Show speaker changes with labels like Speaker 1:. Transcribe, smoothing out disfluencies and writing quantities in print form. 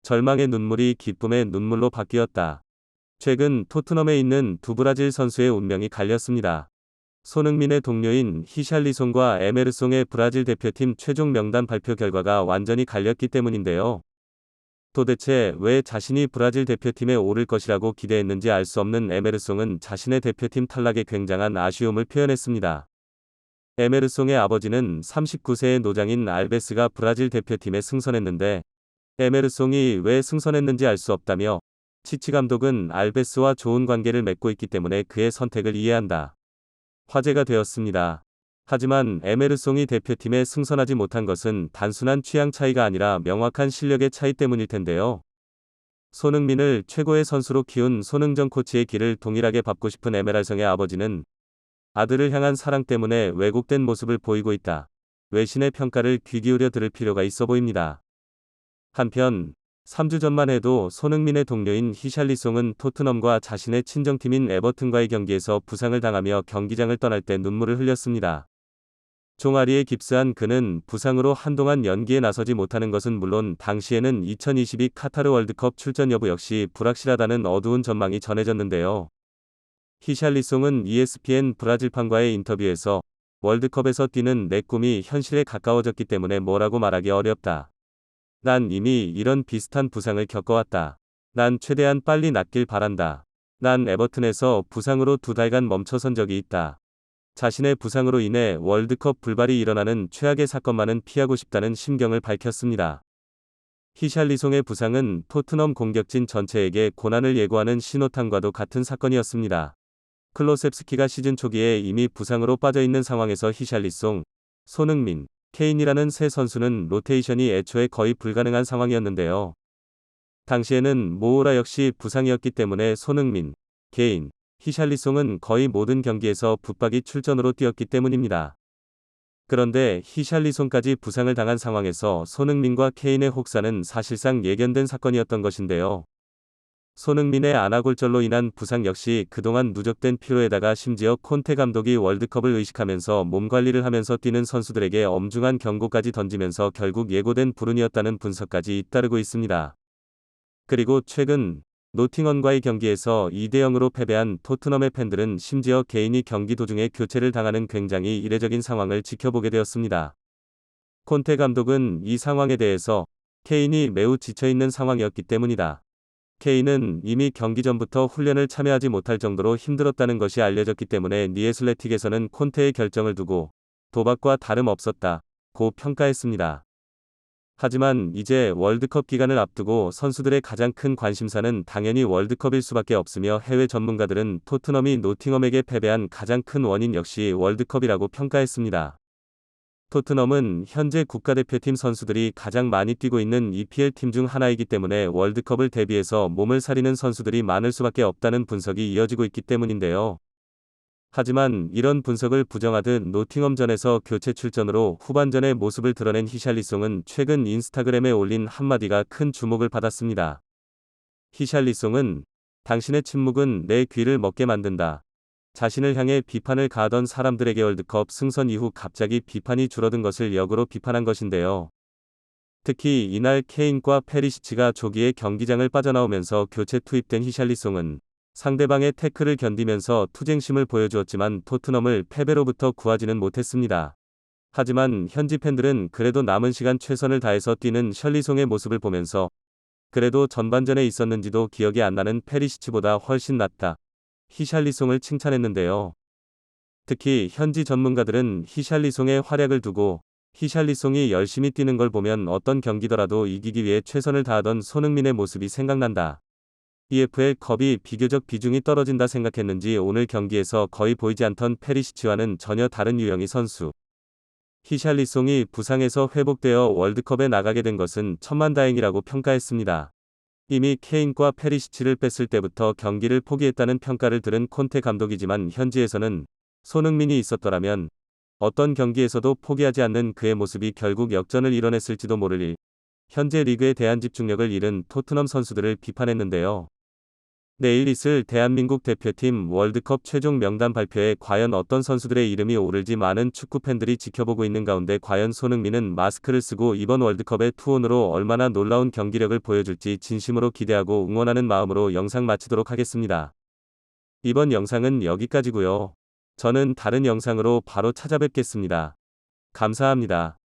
Speaker 1: 절망의 눈물이 기쁨의 눈물로 바뀌었다. 최근 토트넘에 있는 두 브라질 선수의 운명이 갈렸습니다. 손흥민의 동료인 히샬리송과 에메르송의 브라질 대표팀 최종 명단 발표 결과가 완전히 갈렸기 때문인데요. 도대체 왜 자신이 브라질 대표팀에 오를 것이라고 기대했는지 알 수 없는 에메르송은 자신의 대표팀 탈락에 굉장한 아쉬움을 표현했습니다. 에메르송의 아버지는 39세의 노장인 알베스가 브라질 대표팀에 승선했는데 에메르송이 왜 승선했는지 알 수 없다며 치치 감독은 알베스와 좋은 관계를 맺고 있기 때문에 그의 선택을 이해한다. 화제가 되었습니다. 하지만 에메르송이 대표팀에 승선하지 못한 것은 단순한 취향 차이가 아니라 명확한 실력의 차이 때문일 텐데요. 손흥민을 최고의 선수로 키운 손흥정 코치의 길을 동일하게 밟고 싶은 에메랄성의 아버지는 아들을 향한 사랑 때문에 왜곡된 모습을 보이고 있다. 외신의 평가를 귀 기울여 들을 필요가 있어 보입니다. 한편 3주 전만 해도 손흥민의 동료인 히샬리송은 토트넘과 자신의 친정팀인 에버튼과의 경기에서 부상을 당하며 경기장을 떠날 때 눈물을 흘렸습니다. 종아리에 깁스한 그는 부상으로 한동안 연기에 나서지 못하는 것은 물론 당시에는 2022 카타르 월드컵 출전 여부 역시 불확실하다는 어두운 전망이 전해졌는데요. 히샬리송은 ESPN 브라질판과의 인터뷰에서 월드컵에서 뛰는 내 꿈이 현실에 가까워졌기 때문에 뭐라고 말하기 어렵다. 난 이미 이런 비슷한 부상을 겪어왔다. 난 최대한 빨리 낫길 바란다. 난 에버튼에서 부상으로 2달간 멈춰선 적이 있다. 자신의 부상으로 인해 월드컵 불발이 일어나는 최악의 사건만은 피하고 싶다는 심경을 밝혔습니다. 히샬리송의 부상은 토트넘 공격진 전체에게 고난을 예고하는 신호탄과도 같은 사건이었습니다. 클로셉스키가 시즌 초기에 이미 부상으로 빠져있는 상황에서 히샬리송, 손흥민, 케인이라는 세 선수는 로테이션이 애초에 거의 불가능한 상황이었는데요. 당시에는 모우라 역시 부상이었기 때문에 손흥민, 케인, 히샬리송은 거의 모든 경기에서 붙박이 출전으로 뛰었기 때문입니다. 그런데 히샬리송까지 부상을 당한 상황에서 손흥민과 케인의 혹사는 사실상 예견된 사건이었던 것인데요. 손흥민의 안아골절로 인한 부상 역시 그동안 누적된 피로에다가 심지어 콘테 감독이 월드컵을 의식하면서 몸관리를 하면서 뛰는 선수들에게 엄중한 경고까지 던지면서 결국 예고된 불운이었다는 분석까지 잇따르고 있습니다. 그리고 최근 노팅엄과의 경기에서 2대0으로 패배한 토트넘의 팬들은 심지어 개인이 경기 도중에 교체를 당하는 굉장히 이례적인 상황을 지켜보게 되었습니다. 콘테 감독은 이 상황에 대해서 케인이 매우 지쳐있는 상황이었기 때문이다. 케인은 이미 경기 전부터 훈련을 참여하지 못할 정도로 힘들었다는 것이 알려졌기 때문에 니에슬레틱에서는 콘테의 결정을 두고 도박과 다름없었다 고 평가했습니다. 하지만 이제 월드컵 기간을 앞두고 선수들의 가장 큰 관심사는 당연히 월드컵일 수밖에 없으며 해외 전문가들은 토트넘이 노팅엄에게 패배한 가장 큰 원인 역시 월드컵이라고 평가했습니다. 토트넘은 현재 국가대표팀 선수들이 가장 많이 뛰고 있는 EPL 팀 중 하나이기 때문에 월드컵을 대비해서 몸을 사리는 선수들이 많을 수밖에 없다는 분석이 이어지고 있기 때문인데요. 하지만 이런 분석을 부정하듯 노팅엄전에서 교체 출전으로 후반전의 모습을 드러낸 히샬리송은 최근 인스타그램에 올린 한마디가 큰 주목을 받았습니다. 히샬리송은 당신의 침묵은 내 귀를 먹게 만든다. 자신을 향해 비판을 가하던 사람들에게 월드컵 승선 이후 갑자기 비판이 줄어든 것을 역으로 비판한 것인데요. 특히 이날 케인과 페리시치가 조기에 경기장을 빠져나오면서 교체 투입된 히샬리송은 상대방의 태클을 견디면서 투쟁심을 보여주었지만 토트넘을 패배로부터 구하지는 못했습니다. 하지만 현지 팬들은 그래도 남은 시간 최선을 다해서 뛰는 셜리송의 모습을 보면서 그래도 전반전에 있었는지도 기억이 안 나는 페리시치보다 훨씬 낫다. 히샬리송을 칭찬했는데요. 특히 현지 전문가들은 히샬리송의 활약을 두고 히샬리송이 열심히 뛰는 걸 보면 어떤 경기더라도 이기기 위해 최선을 다하던 손흥민의 모습이 생각난다. EFL 컵이 비교적 비중이 떨어진다 생각했는지 오늘 경기에서 거의 보이지 않던 페리시치와는 전혀 다른 유형의 선수. 히샬리송이 부상에서 회복되어 월드컵에 나가게 된 것은 천만다행이라고 평가했습니다. 이미 케인과 페리시치를 뺐을 때부터 경기를 포기했다는 평가를 들은 콘테 감독이지만 현지에서는 손흥민이 있었더라면 어떤 경기에서도 포기하지 않는 그의 모습이 결국 역전을 이뤄냈을지도 모를 일. 현재 리그에 대한 집중력을 잃은 토트넘 선수들을 비판했는데요. 내일 있을 대한민국 대표팀 월드컵 최종 명단 발표에 과연 어떤 선수들의 이름이 오를지 많은 축구 팬들이 지켜보고 있는 가운데 과연 손흥민은 마스크를 쓰고 이번 월드컵의 투혼으로 얼마나 놀라운 경기력을 보여줄지 진심으로 기대하고 응원하는 마음으로 영상 마치도록 하겠습니다. 이번 영상은 여기까지고요. 저는 다른 영상으로 바로 찾아뵙겠습니다. 감사합니다.